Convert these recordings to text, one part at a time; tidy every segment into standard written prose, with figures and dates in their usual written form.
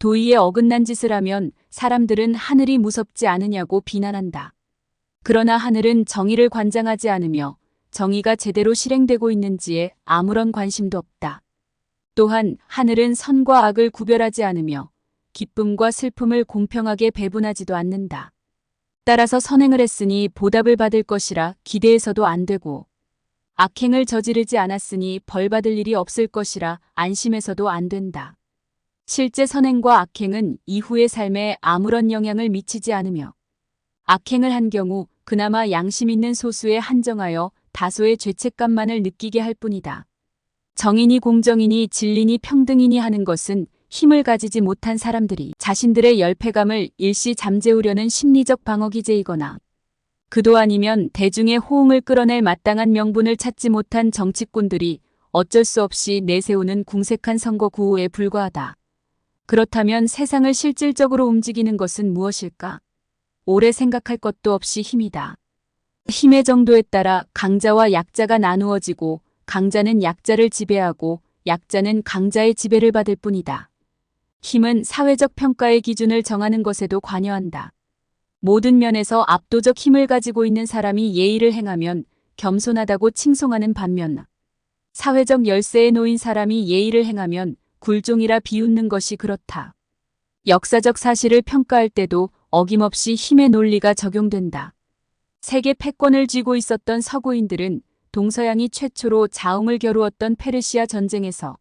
도의에 어긋난 짓을 하면 사람들은 하늘이 무섭지 않으냐고 비난한다. 그러나 하늘은 정의를 관장하지 않으며 정의가 제대로 실행되고 있는지에 아무런 관심도 없다. 또한 하늘은 선과 악을 구별하지 않으며 기쁨과 슬픔을 공평하게 배분하지도 않는다. 따라서 선행을 했으니 보답을 받을 것이라 기대해서도 안 되고 악행을 저지르지 않았으니 벌 받을 일이 없을 것이라 안심해서도 안 된다. 실제 선행과 악행은 이후의 삶에 아무런 영향을 미치지 않으며 악행을 한 경우 그나마 양심 있는 소수에 한정하여 다소의 죄책감만을 느끼게 할 뿐이다. 정인이 공정이니 진리니 평등이니 하는 것은 힘을 가지지 못한 사람들이 자신들의 열패감을 일시 잠재우려는 심리적 방어기제이거나 그도 아니면 대중의 호응을 끌어낼 마땅한 명분을 찾지 못한 정치꾼들이 어쩔 수 없이 내세우는 궁색한 선거 구호에 불과하다. 그렇다면 세상을 실질적으로 움직이는 것은 무엇일까? 오래 생각할 것도 없이 힘이다. 힘의 정도에 따라 강자와 약자가 나누어지고 강자는 약자를 지배하고 약자는 강자의 지배를 받을 뿐이다. 힘은 사회적 평가의 기준을 정하는 것에도 관여한다. 모든 면에서 압도적 힘을 가지고 있는 사람이 예의를 행하면 겸손하다고 칭송하는 반면 사회적 열세에 놓인 사람이 예의를 행하면 굴종이라 비웃는 것이 그렇다. 역사적 사실을 평가할 때도 어김없이 힘의 논리가 적용된다. 세계 패권을 쥐고 있었던 서구인들은 동서양이 최초로 자웅을 겨루었던 페르시아 전쟁에서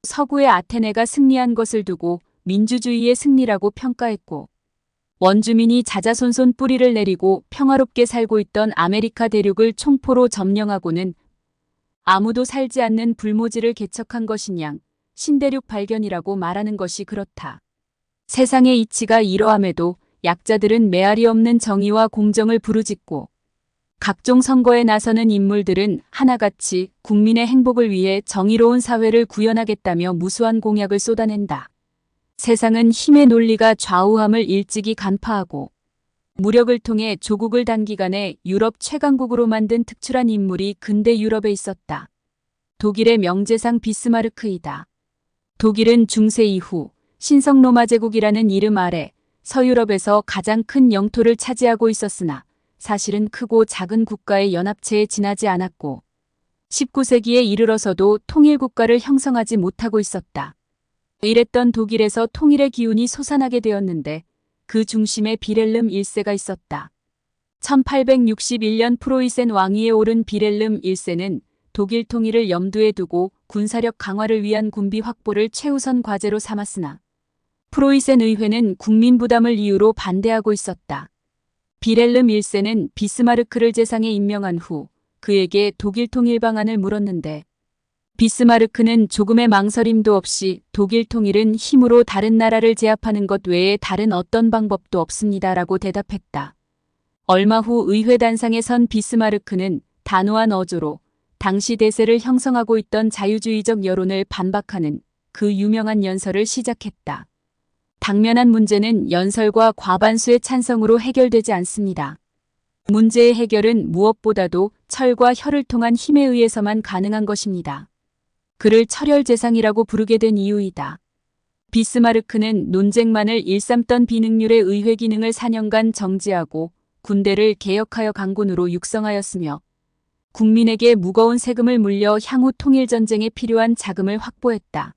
서구의 아테네가 승리한 것을 두고 민주주의의 승리라고 평가했고 원주민이 자자손손 뿌리를 내리고 평화롭게 살고 있던 아메리카 대륙을 총포로 점령하고는 아무도 살지 않는 불모지를 개척한 것이냥 신대륙 발견이라고 말하는 것이 그렇다. 세상의 이치가 이러함에도 약자들은 메아리 없는 정의와 공정을 부르짖고 각종 선거에 나서는 인물들은 하나같이 국민의 행복을 위해 정의로운 사회를 구현하겠다며 무수한 공약을 쏟아낸다. 세상은 힘의 논리가 좌우함을 일찍이 간파하고 무력을 통해 조국을 단기간에 유럽 최강국으로 만든 특출한 인물이 근대 유럽에 있었다. 독일의 명재상 비스마르크이다. 독일은 중세 이후 신성 로마 제국이라는 이름 아래 서유럽에서 가장 큰 영토를 차지하고 있었으나 사실은 크고 작은 국가의 연합체에 지나지 않았고 19세기에 이르러서도 통일국가를 형성하지 못하고 있었다. 이랬던 독일에서 통일의 기운이 솟아나게 되었는데 그 중심에 비렐름 1세가 있었다. 1861년 프로이센 왕위에 오른 비렐름 1세는 독일 통일을 염두에 두고 군사력 강화를 위한 군비 확보를 최우선 과제로 삼았으나 프로이센 의회는 국민 부담을 이유로 반대하고 있었다. 비렐름 1세는 비스마르크를 재상에 임명한 후 그에게 독일 통일 방안을 물었는데 비스마르크는 조금의 망설임도 없이 독일 통일은 힘으로 다른 나라를 제압하는 것 외에 다른 어떤 방법도 없습니다라고 대답했다. 얼마 후 의회 단상에 선 비스마르크는 단호한 어조로 당시 대세를 형성하고 있던 자유주의적 여론을 반박하는 그 유명한 연설을 시작했다. 당면한 문제는 연설과 과반수의 찬성으로 해결되지 않습니다. 문제의 해결은 무엇보다도 철과 혀를 통한 힘에 의해서만 가능한 것입니다. 그를 철혈재상이라고 부르게 된 이유이다. 비스마르크는 논쟁만을 일삼던 비능률의 의회 기능을 4년간 정지하고 군대를 개혁하여 강군으로 육성하였으며 국민에게 무거운 세금을 물려 향후 통일전쟁에 필요한 자금을 확보했다.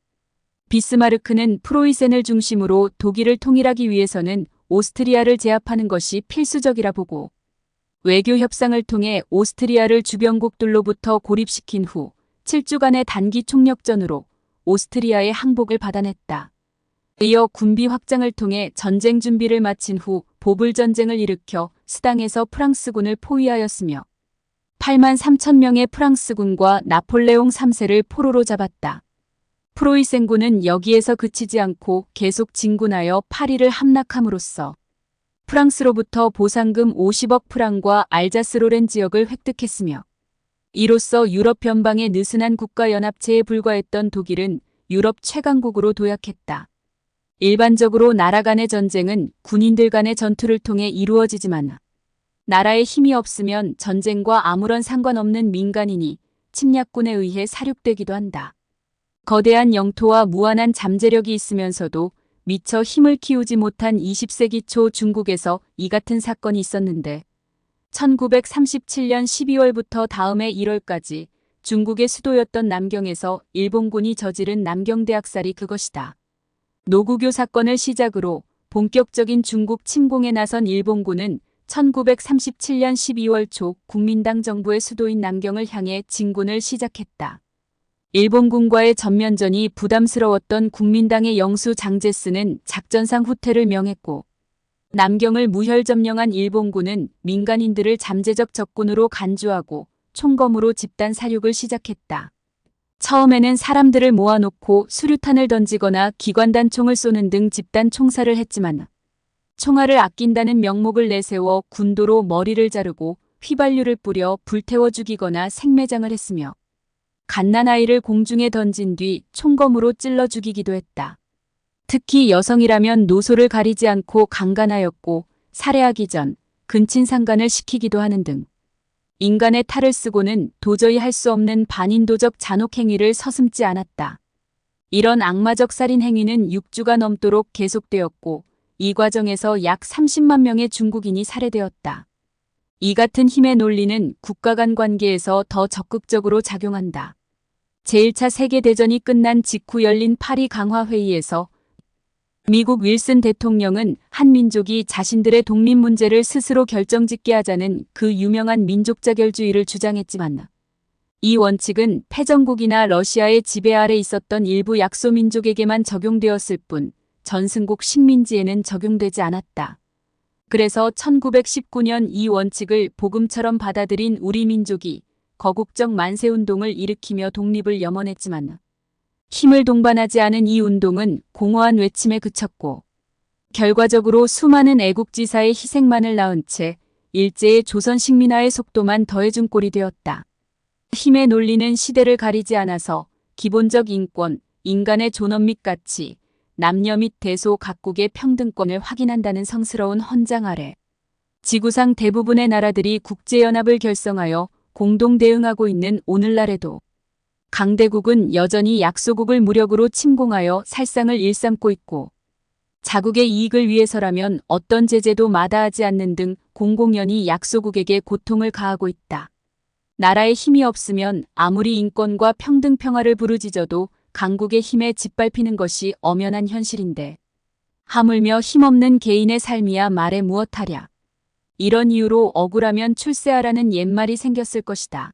비스마르크는 프로이센을 중심으로 독일을 통일하기 위해서는 오스트리아를 제압하는 것이 필수적이라 보고 외교 협상을 통해 오스트리아를 주변국들로부터 고립시킨 후 7주간의 단기 총력전으로 오스트리아의 항복을 받아냈다. 이어 군비 확장을 통해 전쟁 준비를 마친 후 보불 전쟁을 일으켜 스당에서 프랑스군을 포위하였으며 8만 3천 명의 프랑스군과 나폴레옹 3세를 포로로 잡았다. 프로이센군은 여기에서 그치지 않고 계속 진군하여 파리를 함락함으로써 프랑스로부터 보상금 50억 프랑과 알자스로렌 지역을 획득했으며 이로써 유럽 변방의 느슨한 국가연합체에 불과했던 독일은 유럽 최강국으로 도약했다. 일반적으로 나라 간의 전쟁은 군인들 간의 전투를 통해 이루어지지만 나라에 힘이 없으면 전쟁과 아무런 상관없는 민간인이 침략군에 의해 살육되기도 한다. 거대한 영토와 무한한 잠재력이 있으면서도 미처 힘을 키우지 못한 20세기 초 중국에서 이 같은 사건이 있었는데 1937년 12월부터 다음해 1월까지 중국의 수도였던 남경에서 일본군이 저지른 남경대학살이 그것이다. 노구교 사건을 시작으로 본격적인 중국 침공에 나선 일본군은 1937년 12월 초 국민당 정부의 수도인 남경을 향해 진군을 시작했다. 일본군과의 전면전이 부담스러웠던 국민당의 영수 장제스는 작전상 후퇴를 명했고 남경을 무혈 점령한 일본군은 민간인들을 잠재적 적군으로 간주하고 총검으로 집단 사륙을 시작했다. 처음에는 사람들을 모아놓고 수류탄을 던지거나 기관단총을 쏘는 등 집단 총살을 했지만 총알을 아낀다는 명목을 내세워 군도로 머리를 자르고 휘발유를 뿌려 불태워 죽이거나 생매장을 했으며 갓난아이를 공중에 던진 뒤 총검으로 찔러 죽이기도 했다. 특히 여성이라면 노소를 가리지 않고 강간하였고 살해하기 전 근친상간을 시키기도 하는 등 인간의 탈을 쓰고는 도저히 할 수 없는 반인도적 잔혹 행위를 서슴지 않았다. 이런 악마적 살인 행위는 6주가 넘도록 계속되었고 이 과정에서 약 30만 명의 중국인이 살해되었다. 이 같은 힘의 논리는 국가 간 관계에서 더 적극적으로 작용한다. 제1차 세계대전이 끝난 직후 열린 파리 강화회의에서 미국 윌슨 대통령은 한 민족이 자신들의 독립 문제를 스스로 결정짓게 하자는 그 유명한 민족자결주의를 주장했지만 이 원칙은 패전국이나 러시아의 지배 아래 있었던 일부 약소민족에게만 적용되었을 뿐 전승국 식민지에는 적용되지 않았다. 그래서 1919년 이 원칙을 복음처럼 받아들인 우리 민족이 거국적 만세운동을 일으키며 독립을 염원했지만 힘을 동반하지 않은 이 운동은 공허한 외침에 그쳤고 결과적으로 수많은 애국지사의 희생만을 낳은 채 일제의 조선 식민화의 속도만 더해준 꼴이 되었다. 힘의 논리는 시대를 가리지 않아서 기본적 인권, 인간의 존엄 및 가치, 남녀 및 대소 각국의 평등권을 확인한다는 성스러운 헌장 아래 지구상 대부분의 나라들이 국제연합을 결성하여 공동 대응하고 있는 오늘날에도 강대국은 여전히 약소국을 무력으로 침공하여 살상을 일삼고 있고 자국의 이익을 위해서라면 어떤 제재도 마다하지 않는 등 공공연히 약소국에게 고통을 가하고 있다. 나라의 힘이 없으면 아무리 인권과 평등 평화를 부르짖어도 강국의 힘에 짓밟히는 것이 엄연한 현실인데 하물며 힘없는 개인의 삶이야 말해 무엇하랴. 이런 이유로 억울하면 출세하라는 옛말이 생겼을 것이다.